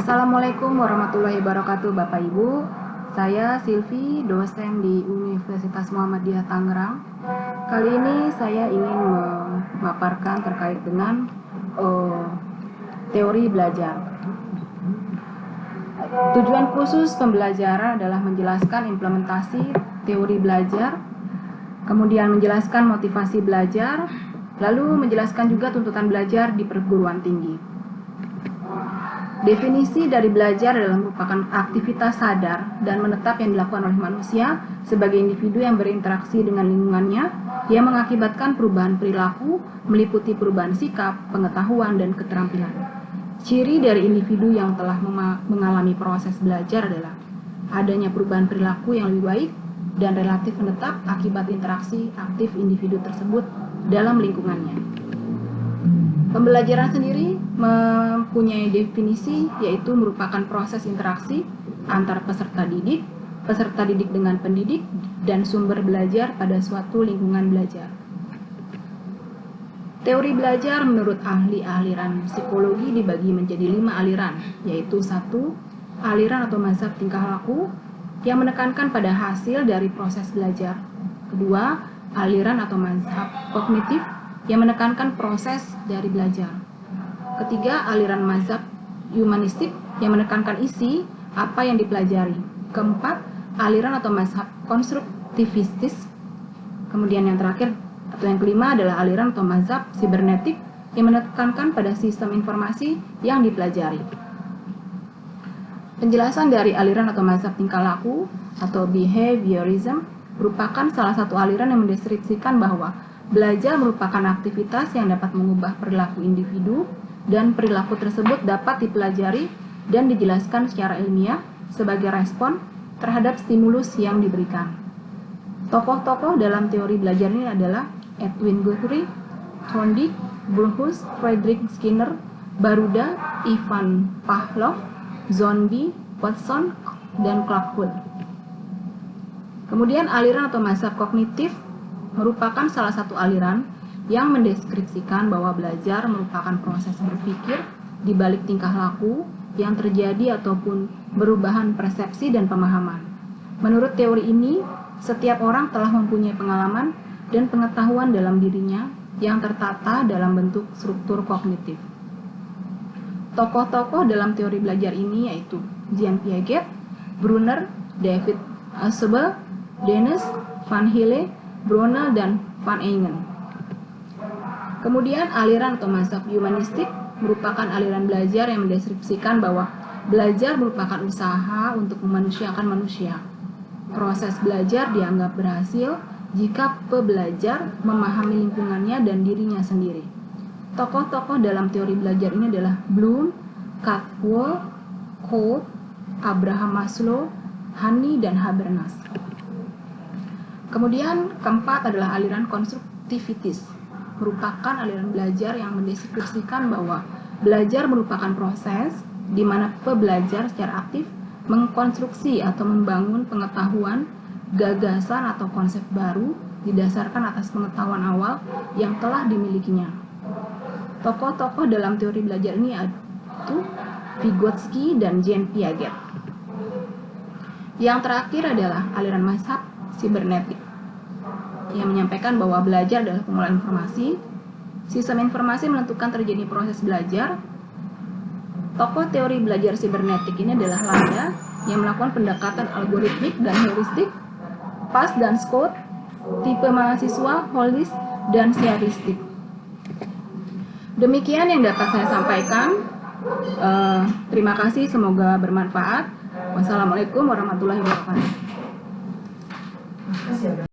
Assalamualaikum warahmatullahi wabarakatuh Bapak Ibu. Saya Silvi, dosen di Universitas Muhammadiyah Tangerang. Kali ini saya ingin memaparkan terkait dengan teori belajar. Tujuan khusus pembelajaran adalah menjelaskan implementasi teori belajar, kemudian menjelaskan motivasi belajar, lalu menjelaskan juga tuntutan belajar di perguruan tinggi. Definisi dari belajar adalah merupakan aktivitas sadar dan menetap yang dilakukan oleh manusia sebagai individu yang berinteraksi dengan lingkungannya yang mengakibatkan perubahan perilaku, meliputi perubahan sikap, pengetahuan, dan keterampilan. Ciri dari individu yang telah mengalami proses belajar adalah adanya perubahan perilaku yang lebih baik dan relatif menetap akibat interaksi aktif individu tersebut dalam lingkungannya. Pembelajaran sendiri mempunyai definisi, yaitu merupakan proses interaksi antar peserta didik dengan pendidik, dan sumber belajar pada suatu lingkungan belajar. Teori belajar menurut ahli aliran psikologi dibagi menjadi 5 aliran, yaitu 1. Aliran atau mazhab tingkah laku yang menekankan pada hasil dari proses belajar. 2. Aliran atau mazhab kognitif yang menekankan proses dari belajar. 3. Aliran mazhab humanistik yang menekankan isi apa yang dipelajari. 4. Aliran atau mazhab konstruktivistis. Kemudian yang terakhir atau yang kelima adalah aliran atau mazhab sibernetik yang menekankan pada sistem informasi yang dipelajari. Penjelasan dari aliran atau mazhab tingkah laku atau behaviorism merupakan salah satu aliran yang mendeskripsikan bahwa belajar merupakan aktivitas yang dapat mengubah perilaku individu, dan perilaku tersebut dapat dipelajari dan dijelaskan secara ilmiah sebagai respon terhadap stimulus yang diberikan. Tokoh-tokoh dalam teori belajar ini adalah Edwin Guthrie, Thorndike, Bloomhuis, Frederick Skinner, Baruda, Ivan Pavlov, Zombie, Watson, dan Clark. Kemudian aliran atau mazhab kognitif merupakan salah satu aliran yang mendeskripsikan bahwa belajar merupakan proses berpikir di balik tingkah laku yang terjadi ataupun perubahan persepsi dan pemahaman. Menurut teori ini, setiap orang telah mempunyai pengalaman dan pengetahuan dalam dirinya yang tertata dalam bentuk struktur kognitif. Tokoh-tokoh dalam teori belajar ini yaitu Jean Piaget, Brunner, David Ausubel, Dennis Van Hille, Brunel, dan Van Engen. Kemudian aliran atau mazhab humanistik merupakan aliran belajar yang mendeskripsikan bahwa belajar merupakan usaha untuk memanusiakan manusia. Proses belajar dianggap berhasil jika pembelajar memahami lingkungannya dan dirinya sendiri. Tokoh-tokoh dalam teori belajar ini adalah Bloom, Caldwell, Kolb, Abraham Maslow, Honey, dan Habermas. Kemudian keempat adalah aliran konstruktivitis, merupakan aliran belajar yang mendeskripsikan bahwa belajar merupakan proses di mana pembelajar secara aktif mengkonstruksi atau membangun pengetahuan, gagasan atau konsep baru didasarkan atas pengetahuan awal yang telah dimilikinya. Tokoh-tokoh dalam teori belajar ini yaitu Vygotsky dan Jean Piaget. Yang terakhir adalah aliran mazhab sibernetik yang menyampaikan bahwa belajar adalah pengolahan informasi. Sistem informasi menentukan terjadi proses belajar. Tokoh teori belajar sibernetik ini adalah Landa yang melakukan pendekatan algoritmik dan heuristik, Pass dan Scott, tipe mahasiswa, Hollis, dan heuristik. Demikian yang dapat saya sampaikan. Terima kasih, semoga bermanfaat. Wassalamualaikum warahmatullahi wabarakatuh.